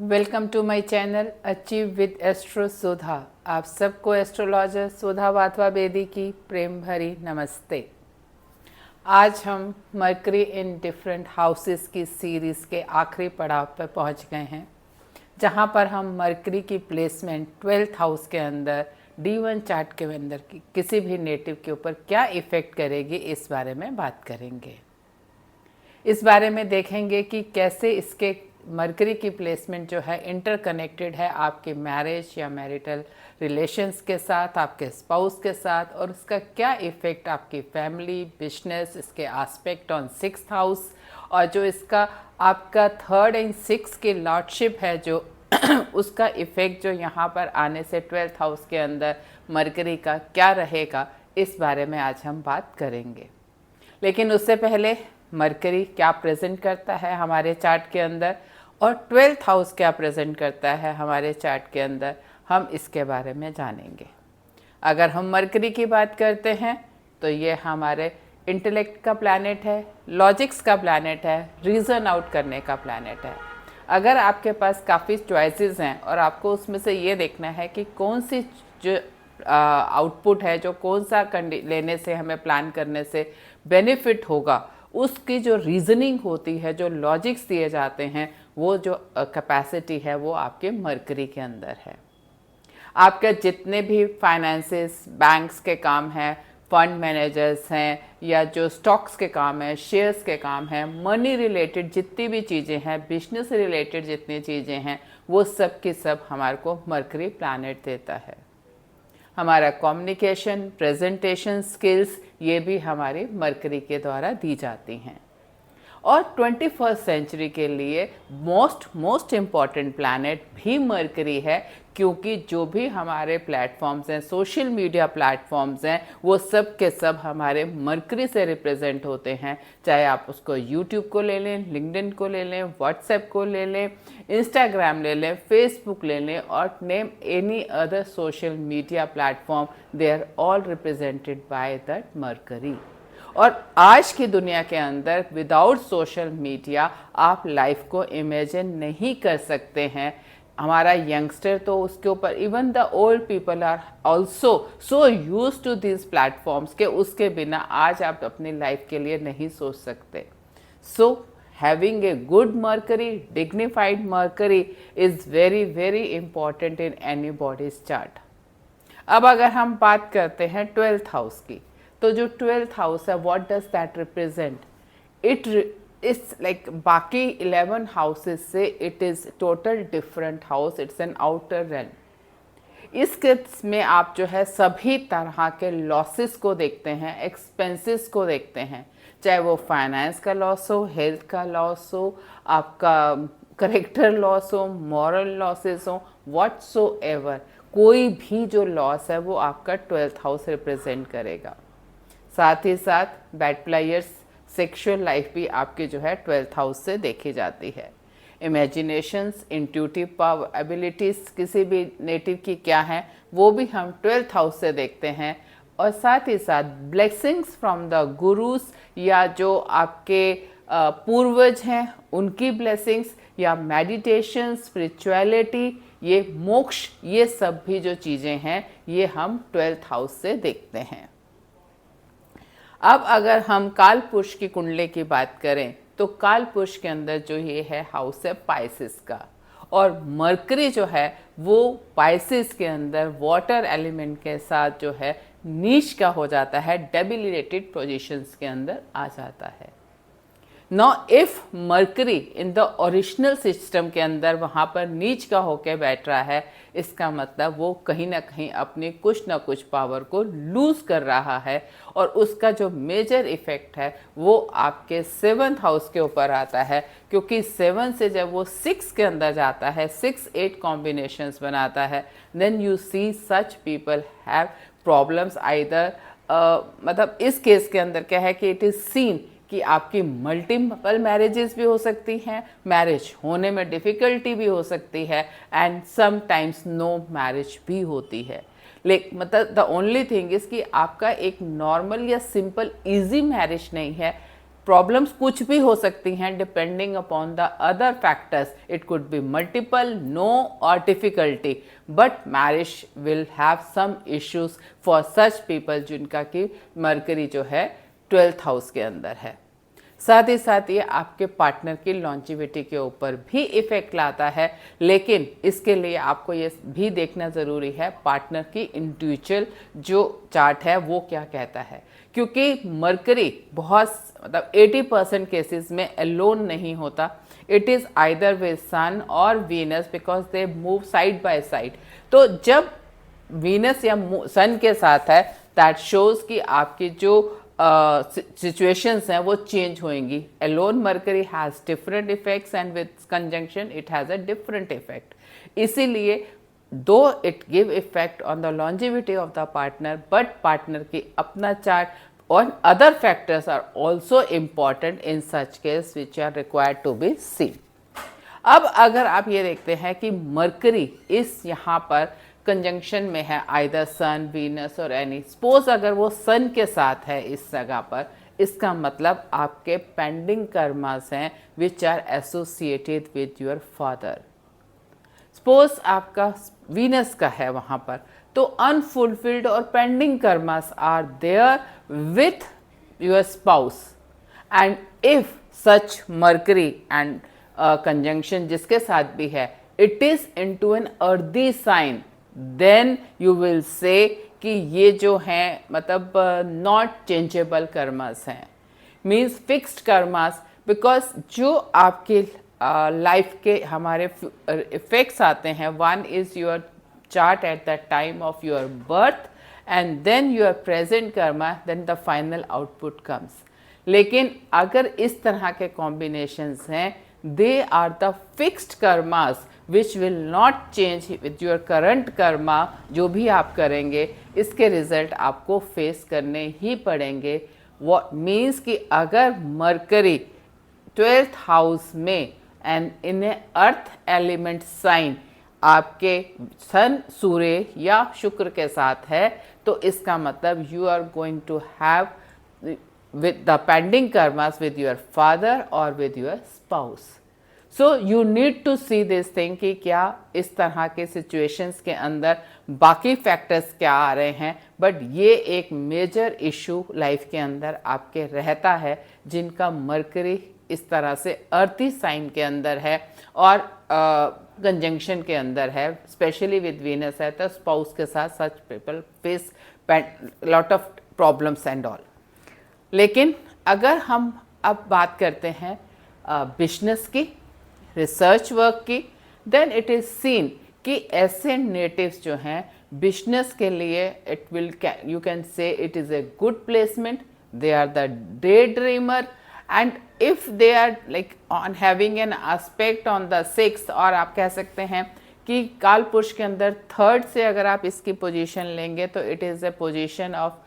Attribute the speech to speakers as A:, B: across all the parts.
A: Welcome to my channel achieve with astro Sudha. आप सबको astrologer सुधा वाधवा बेदी की प्रेम भरी नमस्ते। आज हम मरकरी इन डिफरेंट हाउसेस की सीरीज़ के आखिरी पड़ाव पर पहुंच गए हैं, जहां पर हम मरकरी की प्लेसमेंट 12th हाउस के अंदर D1 चार्ट के अंदर की किसी भी नेटिव के ऊपर क्या इफ़ेक्ट करेगी इस बारे में बात करेंगे। इस बारे में देखेंगे कि कैसे इसके मरकरी की प्लेसमेंट जो है इंटरकनेक्टेड है आपके मैरिज या मैरिटल रिलेशंस के साथ, आपके स्पाउस के साथ, और उसका क्या इफ़ेक्ट आपकी फैमिली, बिजनेस, इसके एस्पेक्ट ऑन 6th हाउस, और जो इसका आपका 3rd एंड 6th की लॉर्डशिप है जो उसका इफ़ेक्ट जो यहाँ पर आने से 12th हाउस के अंदर मरकरी का क्या रहेगा, इस बारे में आज हम बात करेंगे। लेकिन उससे पहले मरकरी क्या प्रेजेंट करता है हमारे चार्ट के अंदर और 12th हाउस क्या प्रेजेंट करता है हमारे चार्ट के अंदर, हम इसके बारे में जानेंगे। अगर हम मरकरी की बात करते हैं तो ये हमारे इंटेलेक्ट का प्लैनेट है, लॉजिक्स का प्लैनेट है, रीज़न आउट करने का प्लैनेट है। अगर आपके पास काफ़ी चॉइसेस हैं और आपको उसमें से ये देखना है कि कौन सी जो आउटपुट है, जो कौन सा लेने से हमें प्लान करने से बेनिफिट होगा, उसकी जो रीजनिंग होती है, जो लॉजिक्स दिए जाते हैं, वो जो कैपेसिटी है वो आपके मरकरी के अंदर है। आपके जितने भी फाइनेंसेस, बैंक्स के काम हैं, फंड मैनेजर्स हैं, या जो स्टॉक्स के काम हैं, शेयर्स के काम हैं, मनी रिलेटेड जितनी भी चीज़ें हैं, बिजनेस रिलेटेड जितनी चीज़ें हैं, वो सब की सब हमारे को मरकरी प्लैनेट देता है। हमारा कम्युनिकेशन, प्रेजेंटेशन स्किल्स, ये भी हमारी मरकरी के द्वारा दी जाती हैं। और 21st सेंचुरी के लिए मोस्ट इम्पॉर्टेंट प्लैनेट भी मरकरी है, क्योंकि जो भी हमारे प्लेटफॉर्म्स हैं, सोशल मीडिया प्लेटफॉर्म्स हैं, वो सब के सब हमारे मरकरी से रिप्रेजेंट होते हैं। चाहे आप उसको यूट्यूब को ले लें, लिंक्डइन को ले लें, व्हाट्सएप को ले लें, इंस्टाग्राम ले लें, फेसबुक ले लें, और name any other social media platform, they are all represented by that mercury. और आज की दुनिया के अंदर विदाउट सोशल मीडिया आप लाइफ को इमेजिन नहीं कर सकते हैं। हमारा यंगस्टर तो उसके ऊपर, even the old people are also so use to this platforms के उसके बिना आज आप अपनी लाइफ के लिए नहीं सोच सकते। सो having a good Mercury, dignified Mercury is very important in anybody's chart। अब अगर हम बात करते हैं 12th हाउस की, तो जो 12th हाउस है, what does that represent? It it's like बाकी 11 हाउसेस से it is total different house, it's an outer realm. इस केस में आप जो है सभी तरह के लॉसेस को देखते हैं, एक्सपेंसेस को देखते हैं, चाहे वो फाइनेंस का लॉस हो, हेल्थ का लॉस हो, आपका करेक्टर लॉस हो, मॉरल लॉसेस हो, व्हाटसोएवर, कोई भी जो लॉस है वो आपका 12th हाउस रिप्रेजेंट करेगा। साथ ही साथ बैड प्लेयर्स, सेक्सुअल लाइफ भी आपकी जो है 12th हाउस से देखी जाती है। इमेजिनेशंस, इंट्यूटिव पावर, एबिलिटीज़ किसी भी नेटिव की क्या है, वो भी हम 12th हाउस से देखते हैं। और साथ ही साथ ब्लेसिंग्स फ्रॉम द गुरुस, या जो आपके पूर्वज हैं उनकी ब्लेसिंग्स, या मेडिटेशन, स्पिरिचुअलिटी, ये मोक्ष, ये सब भी जो चीज़ें हैं ये हम 12th हाउस से देखते हैं। अब अगर हम काल पुरुष की कुंडली की बात करें तो काल पुरुष के अंदर जो ये है हाउस है पाइसिस का, और मरकरी जो है वो पाइसिस के अंदर वाटर एलिमेंट के साथ जो है नीच का हो जाता है, डेबिलिटेटेड पोजीशंस के अंदर आ जाता है। Now if mercury in the original system के अंदर वहाँ पर नीच का होकर बैठ रहा है, इसका मतलब वो कहीं ना कहीं अपनी कुछ ना कुछ पावर को लूज कर रहा है, और उसका जो मेजर इफेक्ट है वो आपके 7th हाउस के ऊपर आता है, क्योंकि 7 से जब वो 6 के अंदर जाता है, 6-8 कॉम्बिनेशंस बनाता है, then you see such people have problems either, मतलब इस केस के अंदर क्या है कि इट इज़ सीन कि आपकी मल्टीपल मैरिजेस भी हो सकती हैं, मैरिज होने में डिफ़िकल्टी भी हो सकती है, एंड समटाइम्स नो मैरिज भी होती है। लेकिन मतलब द ओनली थिंग इज़ कि आपका एक नॉर्मल या सिंपल इजी मैरिज नहीं है, प्रॉब्लम्स कुछ भी हो सकती हैं depending upon the other factors, it could be multiple, no और difficulty, but marriage will have some issues for such people जिनका कि मरकरी जो है 12th हाउस के अंदर है। साथ ही साथ ये आपके पार्टनर की लॉन्जिविटी के ऊपर भी इफेक्ट लाता है, लेकिन इसके लिए आपको ये भी देखना ज़रूरी है पार्टनर की इंडिविजुअल जो चार्ट है वो क्या कहता है, क्योंकि मरकरी बहुत मतलब 80% केसेस में अलोन नहीं होता, इट इज़ आइदर विद सन और Venus because they move side by side. तो जब वीनस या सन के साथ है दैट शोज कि आपकी जो सिचुएशंस हैं वो चेंज होंगी। Alone mercury has different effects and with conjunction it has a different effect. इसीलिए though it give effect on the longevity of the partner, but partner की अपना चार्ट और other factors are also important in such case which are required to be seen. अब अगर आप ये देखते हैं कि मरकरी इस यहाँ पर कंजंक्शन में है आइदर सन, वीनस और एनी, सपोज अगर वो सन के साथ है इस जगह पर, इसका मतलब आपके पेंडिंग कर्मास हैं which are associated with your father. Suppose आपका वीनस का है वहाँ पर, तो अनफुलफिल्ड और pending karmas are there with your spouse, and if such mercury and conjunction जिसके साथ भी है it is into an earthy sign, then you will say कि ये जो हैं मतलब नॉट चेंजेबल कर्मास हैं, मीन्स फिक्स्ड कर्मास, बिकॉज जो आपके लाइफ के हमारे इफेक्ट्स आते हैं, one is your chart at the time of your birth and then your present karma, then the final output comes. लेकिन अगर इस तरह के कॉम्बिनेशंस हैं, they are the fixed karmas which will not change with your current karma. जो भी आप करेंगे इसके रिजल्ट आपको फेस करने ही पड़ेंगे। वो मीन्स कि अगर मरकरी 12th हाउस में and in a earth element sign आपके सन, सूर्य या शुक्र के साथ है, तो इसका मतलब you are going to have with the pending karmas with your father or with your spouse. So you need to see this thing कि क्या इस तरह के situations के अंदर बाकी factors क्या आ रहे हैं, बट ये एक major issue लाइफ के अंदर आपके रहता है जिनका मरकरी इस तरह से अर्थी साइन के अंदर है और कंजंक्शन के अंदर है, स्पेशली विद वीनस है, तो स्पाउस के साथ such people face lot of problems and all. लेकिन अगर हम अब बात करते हैं बिजनेस की, रिसर्च वर्क की, देन इट इज़ सीन कि ऐसे नेटिव्स जो हैं बिजनेस के लिए it will you can say it is a good placement, they are the day dreamer, and if they are like on having an aspect on the 6th, और आप कह सकते हैं कि काल पुरुष के अंदर 3rd से अगर आप इसकी पोजीशन लेंगे तो it is A position of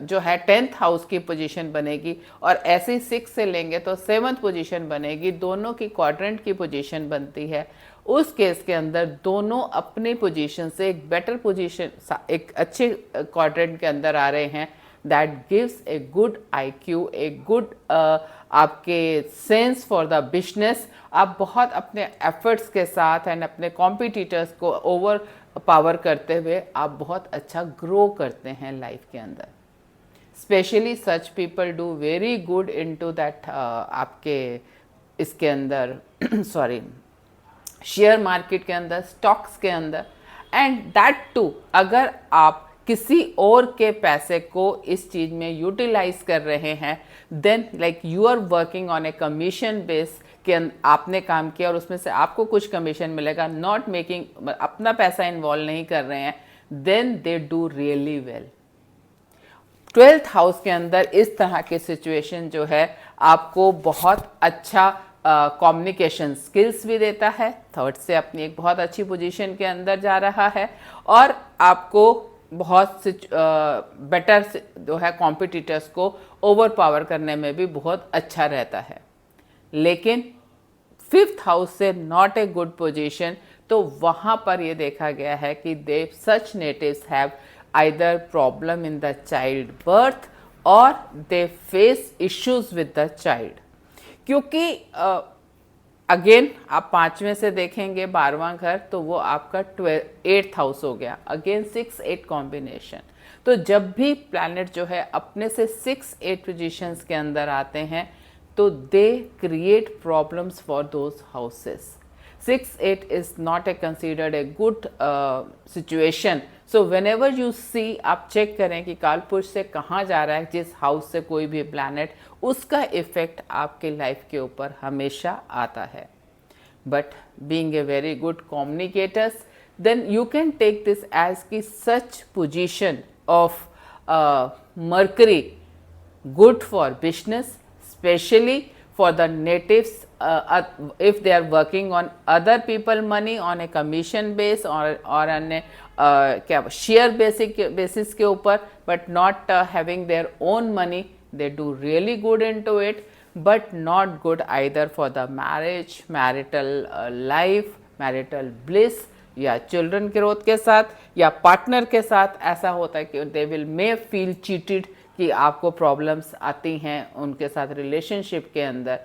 A: जो है 10th हाउस की पोजीशन बनेगी, और ऐसे 6 से लेंगे तो 7th पोजीशन बनेगी, दोनों की क्वाड्रेंट की पोजीशन बनती है। उस केस के अंदर दोनों अपनी पोजीशन से एक बेटर पोजीशन, एक अच्छे क्वाड्रेंट के अंदर आ रहे हैं, that gives a good IQ, a good आपके सेंस फॉर द बिजनेस। आप बहुत अपने एफर्ट्स के साथ एंड अपने कॉम्पिटिटर्स को ओवर पावर करते हुए आप बहुत अच्छा ग्रो करते हैं लाइफ के अंदर। Specially such people do very good into that आपके इसके अंदर सॉरी शेयर मार्केट के अंदर, स्टॉक्स के अंदर, एंड दैट टू अगर आप किसी और के पैसे को इस चीज़ में यूटिलाइज कर रहे हैं, then like you are working on a commission base कि आपने काम किया और उसमें से आपको कुछ कमीशन मिलेगा, नॉट मेकिंग अपना पैसा इन्वॉल्व नहीं कर रहे हैं, then they do really well. 12th house के अंदर इस तरह के सिचुएशन जो है आपको बहुत अच्छा कम्युनिकेशन स्किल्स भी देता है, 3rd से अपनी एक बहुत अच्छी पोजीशन के अंदर जा रहा है, और आपको बहुत बेटर जो है कॉम्पिटिटर्स को ओवर पावर करने में भी बहुत अच्छा रहता है। लेकिन 5th हाउस से नॉट ए गुड पोजीशन, तो वहाँ पर ये देखा गया है कि they such natives have either problem in the child birth और they face issues with the child. क्योंकि अगेन आप 5वें से देखेंगे 12वां घर, तो वो आपका 8th हाउस हो गया, अगेन 6-8 कॉम्बिनेशन। तो जब भी प्लैनेट जो है अपने से 6-8 पोजीशंस के अंदर आते हैं तो they create problems for those houses. 6-8 is not a considered a good situation. So whenever you see, आप चेक करें कि कालपुरुष से कहाँ जा रहा है, जिस हाउस से कोई भी प्लैनेट, उसका इफेक्ट आपके लाइफ के ऊपर हमेशा आता है। But being a very good communicators, then you can take this as कि such position of Mercury good for business, especially for the natives, if they are working on other people money on a commission base or on a क्या share basis के ऊपर, but not having their own money, they do really good into it, but not good either for the marriage, marital life, marital bliss या children growth के साथ या partner के साथ। ऐसा होता है कि they will may feel cheated कि आपको प्रॉब्लम्स आती हैं उनके साथ रिलेशनशिप के अंदर।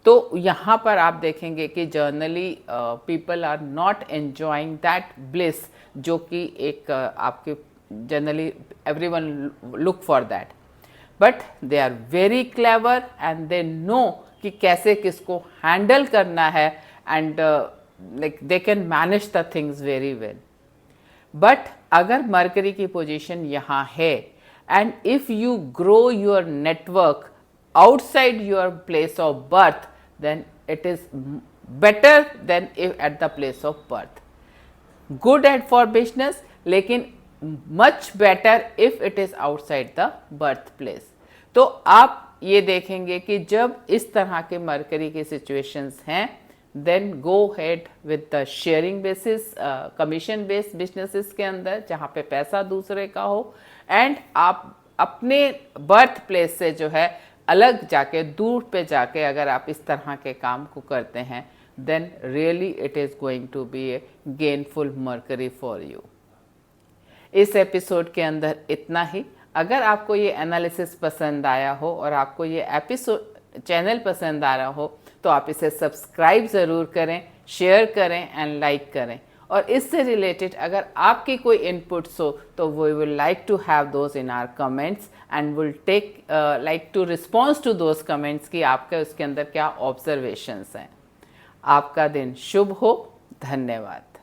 A: तो यहाँ पर आप देखेंगे कि generally people are not enjoying that bliss, जो कि एक आपके generally everyone look for that, but they are very clever and they know कि कैसे किसको हैंडल करना है, and like they can manage the things very well. But अगर मरकरी की पोजीशन यहाँ है and if you grow your network outside your place of birth, then it is better than if at the place of birth. Good at for business, लेकिन much better if it is outside the birthplace. तो आप ये देखेंगे कि जब इस तरह के मरकरी के सिचुएशंस हैं, then go head with the sharing basis, commission based businesses के अंदर जहाँ पे पैसा दूसरे का हो, एंड आप अपने बर्थ प्लेस से जो है अलग जाके, दूर पे जाके अगर आप इस तरह के काम को करते हैं, then really it is going to be a gainful mercury for you. इस एपिसोड के अंदर इतना ही। अगर आपको ये एनालिसिस पसंद आया हो और आपको ये एपिसोड चैनल पसंद आ रहा हो, तो आप इसे सब्सक्राइब ज़रूर करें, शेयर करें एंड लाइक करें। और इससे रिलेटेड अगर आपकी कोई इनपुट्स हो तो we will like to have those in our comments and will take like to response to those comments कि आपके उसके अंदर क्या ऑब्जर्वेशंस हैं। आपका दिन शुभ हो। धन्यवाद।